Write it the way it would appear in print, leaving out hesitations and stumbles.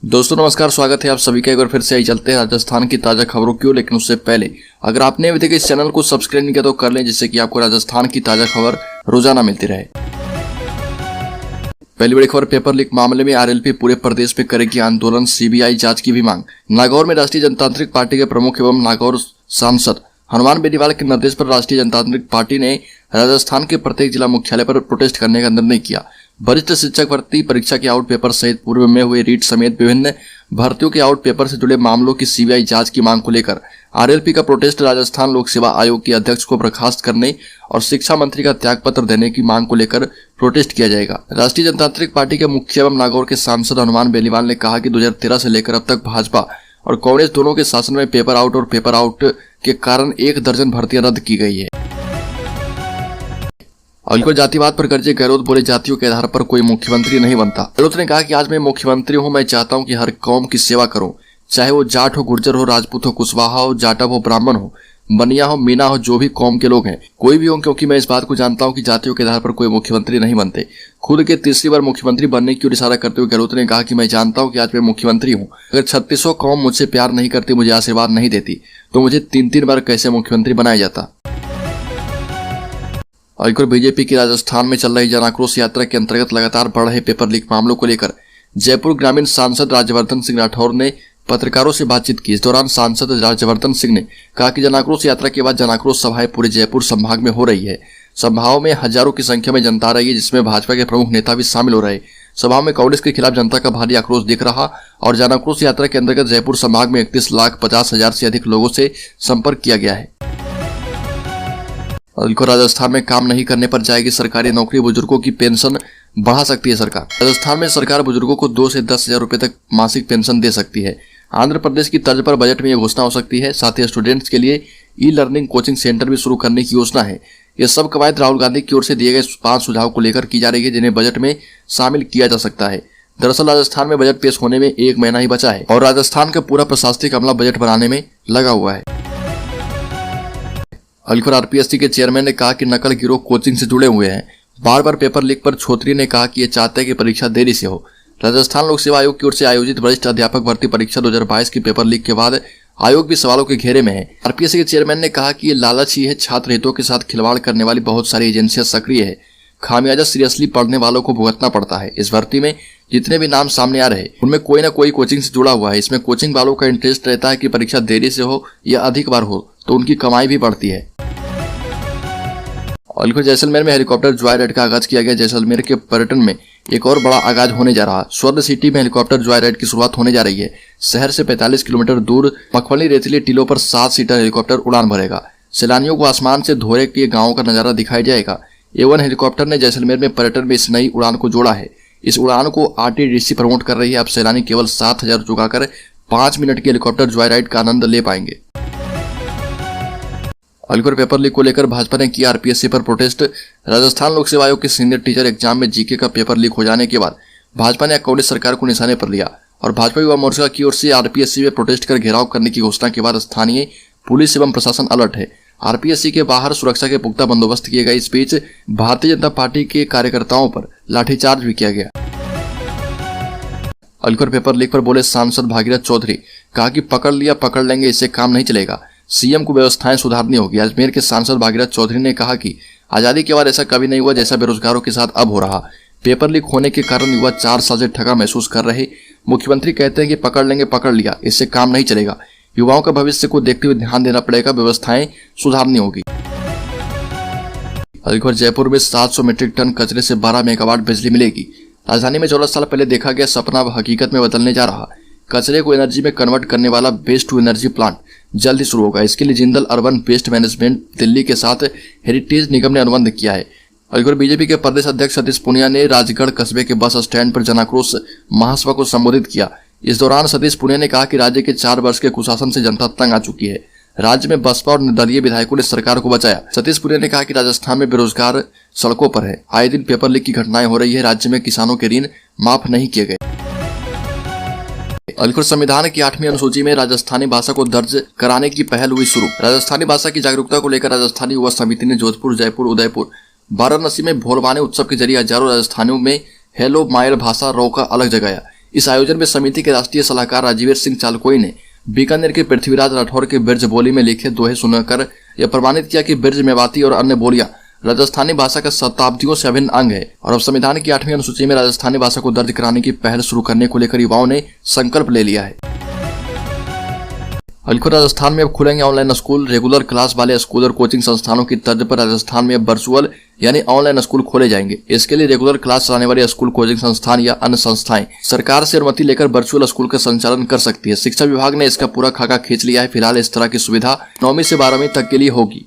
दोस्तों नमस्कार, स्वागत है आप सभी का। एक बार फिर से आई चलते हैं राजस्थान की ताज़ा खबरों की ओर। लेकिन उससे पहले अगर आपने अभी तक इस चैनल को सब्सक्राइब नहीं किया तो कर लें, जिससे कि आपको राजस्थान की ताज़ा खबर रोजाना मिलती रहे। पहली बड़ी खबर, पेपर लीक मामले में आरएलपी पूरे प्रदेश में करेगी आंदोलन, सीबीआई जांच की भी मांग। नागौर में राष्ट्रीय जनतांत्रिक पार्टी के प्रमुख एवं नागौर सांसद हनुमान बेनीवाल के निर्देश पर राष्ट्रीय जनतांत्रिक पार्टी ने राजस्थान के प्रत्येक जिला मुख्यालय पर प्रोटेस्ट करने का निर्णय किया। वरिष्ठ शिक्षक भर्ती परीक्षा के आउट पेपर सहित पूर्व में हुए रीट समेत विभिन्न भर्तियों के आउट पेपर से जुड़े मामलों की सीबीआई जांच की मांग को लेकर आरएलपी का प्रोटेस्ट राजस्थान लोक सेवा आयोग के अध्यक्ष को बर्खास्त करने और शिक्षा मंत्री का त्यागपत्र देने की मांग को लेकर प्रोटेस्ट किया जाएगा। राष्ट्रीय जनतांत्रिक पार्टी के मुख्य एवं नागौर के सांसद हनुमान बेनीवाल ने कहा कि 2013 से लेकर अब तक भाजपा और कांग्रेस दोनों के शासन में पेपर आउट और पेपर आउट के कारण 1 दर्जन भर्तियां रद्द की गई है। और जातिवाद पर गर्जे गहलोत बोले, जातियों के आधार पर कोई मुख्यमंत्री नहीं बनता। गहलोत ने कहा कि आज मैं मुख्यमंत्री हूं, मैं चाहता हूं कि हर कौम की सेवा करूं, चाहे वो जाट हो, गुर्जर हो, राजपूत हो, कुशवाहा हो, जाटव हो, ब्राह्मण हो, बनिया हो, मीना हो, जो भी कौम के लोग हैं, कोई भी हो, क्योंकि मैं इस बात को जानता हूं कि जातियों के आधार पर कोई मुख्यमंत्री नहीं बनते। खुद के तीसरी बार मुख्यमंत्री बनने की ओर इशारा करते हुए गहलोत ने कहा कि मैं जानता हूं कि आज मैं मुख्यमंत्री हूं, अगर 3600 कौम मुझसे प्यार नहीं करती, मुझे आशीर्वाद नहीं देती, तो मुझे 3-3 बार कैसे मुख्यमंत्री बनाया जाता। और बीजेपी की राजस्थान में चल रही जन आक्रोश यात्रा के अंतर्गत लगातार बढ़ रहे पेपर लीक मामलों को लेकर जयपुर ग्रामीण सांसद राज्यवर्धन सिंह राठौर ने पत्रकारों से बातचीत की। इस दौरान सांसद राज्यवर्धन सिंह ने कहा कि जन आक्रोश यात्रा के बाद जन आक्रोश सभाएं पूरे जयपुर संभाग में हो रही है। सभाओं में हजारों की संख्या में जनता आ रही है, जिसमें भाजपा के प्रमुख नेता भी शामिल हो रहे। सभाओं में कांग्रेस के खिलाफ जनता का भारी आक्रोश दिख रहा और जन आक्रोश यात्रा के अंतर्गत जयपुर संभाग में 31,50,000 से अधिक लोगों से संपर्क किया गया है। राजस्थान में काम नहीं करने पर जाएगी सरकारी नौकरी, बुजुर्गों की पेंशन बढ़ा सकती है सरकार। राजस्थान में सरकार बुजुर्गों को 2 से 10 हजार रुपए तक मासिक पेंशन दे सकती है। आंध्र प्रदेश की तर्ज पर बजट में यह घोषणा हो सकती है। साथ ही स्टूडेंट्स के लिए ई लर्निंग कोचिंग सेंटर भी शुरू करने की योजना है। यह सब कवायद राहुल गांधी की ओर से दिए गए 5 सुझाव को लेकर की जा रही है, जिन्हें बजट में शामिल किया जा सकता है। दरअसल राजस्थान में बजट पेश होने में 1 महीना ही बचा है और राजस्थान का पूरा प्रशासनिक अमला बजट बनाने में लगा हुआ है। आरपीएससी के चेयरमैन ने कहा कि नकल गिरोह कोचिंग से जुड़े हुए हैं। बार बार पेपर लीक पर छोत्री ने कहा कि ये चाहते हैं कि परीक्षा देरी से हो। राजस्थान लोक सेवा आयोग की ओर से आयोजित वरिष्ठ अध्यापक भर्ती परीक्षा 2022 की पेपर लीक के बाद आयोग भी सवालों के घेरे में है। आरपीएससी के चेयरमैन ने कहा कि ये लालच ही है, छात्र हितों के साथ खिलवाड़ करने वाली बहुत सारी एजेंसियां सक्रिय है। खामियाजा सीरियसली पढ़ने वालों को भुगतना पड़ता है। इस भर्ती में जितने भी नाम सामने आ रहे उनमें कोई ना कोई कोचिंग से जुड़ा हुआ है। इसमें कोचिंग वालों का इंटरेस्ट रहता है कि परीक्षा देरी से हो या अधिक बार हो, तो उनकी कमाई भी बढ़ती है। और जैसलमेर में हेलीकॉप्टर जॉय राइड का आगाज किया गया। जैसलमेर के पर्यटन में एक और बड़ा आगाज होने जा रहा। स्वर्ण सिटी में हेलीकॉप्टर जॉय राइड की शुरुआत होने जा रही है। शहर से 45 किलोमीटर दूर मखमली रेतीली टीलों पर 7 सीटर हेलीकॉप्टर उड़ान भरेगा। सैलानियों को आसमान से धोरे के गांवों का नजारा दिखाई जाएगा। A1 हेलीकॉप्टर ने जैसलमेर में पर्यटन में इस नई उड़ान को जोड़ा है। इस उड़ान को आरटीडीसी प्रमोट कर रही है। अब सैलानी केवल 7,000 चुकाकर 5 मिनट की हेलीकॉप्टर जॉय राइड का आनंद ले पाएंगे। अलीगढ़ पेपर लीक को लेकर भाजपा ने किया आरपीएससी पर प्रोटेस्ट। राजस्थान लोक सेवा आयोग के सीनियर टीचर एग्जाम में जीके का पेपर लीक हो जाने के बाद भाजपा ने कांग्रेस सरकार को निशाने पर लिया और भाजपा युवा मोर्चा की ओर से आरपीएससी में प्रोटेस्ट कर घेराव करने की घोषणा के बाद स्थानीय पुलिस एवं प्रशासन अलर्ट है। आरपीएससी के बाहर सुरक्षा के पुख्ता बंदोबस्त किए गए। इस बीच भारतीय जनता पार्टी के कार्यकर्ताओं पर लाठीचार्ज भी किया गया। अलीगढ़ पेपर लीक पर बोले सांसद भागीरथ चौधरी, कहा कि पकड़ लिया पकड़ लेंगे, इससे काम नहीं चलेगा, सीएम को व्यवस्थाएं सुधारनी होगी। अजमेर के सांसद भागीरथ चौधरी ने कहा कि आजादी के बाद ऐसा कभी नहीं हुआ जैसा बेरोजगारों के साथ अब हो रहा। पेपर लीक होने के कारण युवा 4 साल से ठगा महसूस कर रहे। मुख्यमंत्री कहते हैं कि पकड़ लेंगे पकड़ लिया, इससे काम नहीं चलेगा, युवाओं का भविष्य को देखते हुए ध्यान देना पड़ेगा, व्यवस्थाएं सुधारनी होगी। अलीगढ़ जयपुर में 700 मीट्रिक टन कचरे से 12 मेगावाट बिजली मिलेगी। राजधानी में 14 साल पहले देखा गया सपना अब हकीकत में बदलने जा रहा। कचरे को एनर्जी में कन्वर्ट करने वाला वेस्ट टू एनर्जी प्लांट जल्द ही शुरू होगा। इसके लिए Jindal urban waste management Delhi के साथ हेरिटेज निगम ने अनुबंध किया है। अलीगढ़ बीजेपी के प्रदेश अध्यक्ष सतीश पुनिया ने राजगढ़ कस्बे के बस स्टैंड पर जनाक्रोश महासभा को संबोधित किया। इस दौरान सतीश पुनिया ने कहा कि राज्य के 4 वर्ष के कुशासन से जनता तंग आ चुकी है। राज्य में बसपा और निर्दलीय विधायकों ने सरकार को बचाया। सतीश पुनिया ने कहा कि राजस्थान में बेरोजगार सड़कों पर है, आए दिन पेपर लीक की घटनाएं हो रही है। राज्य में किसानों के ऋण माफ नहीं किए गए। अलीगढ़ संविधान की 8वीं अनुसूची में राजस्थानी भाषा को दर्ज कराने की पहल हुई शुरू। राजस्थानी भाषा की जागरूकता को लेकर राजस्थानी युवा समिति ने जोधपुर, जयपुर, उदयपुर, वाराणसी में भोरवाने उत्सव के जरिए हजारों राजस्थानियों में हेलो मायल भाषा रो का अलग जगाया। इस आयोजन में समिति के राष्ट्रीय सलाहकार राजीव सिंह चालकोई ने बीकानेर के पृथ्वीराज राठौर के ब्रज बोली में लिखे दोहे सुनाकर यह प्रमाणित किया कि ब्रज मेवाती और अन्य बोलियां राजस्थानी भाषा का शताब्दियों से अभिन्न अंग है और अब संविधान की 8वीं अनुसूची में राजस्थानी भाषा को दर्ज कराने की पहल शुरू करने को लेकर युवाओं ने संकल्प ले लिया है। अलीपुर राजस्थान में अब खुलेंगे ऑनलाइन स्कूल। रेगुलर क्लास वाले स्कूल और कोचिंग संस्थानों की तर्ज पर राजस्थान में अब वर्चुअल यानी ऑनलाइन स्कूल खोले जाएंगे। इसके लिए रेगुलर क्लास चलाने वाले स्कूल, कोचिंग संस्थान या अन्य संस्थाएं सरकार से अनुमति लेकर वर्चुअल स्कूल का संचालन कर सकती है। शिक्षा विभाग ने इसका पूरा खाका खींच लिया है। फिलहाल इस तरह की सुविधा 9वीं से 12वीं तक के लिए होगी।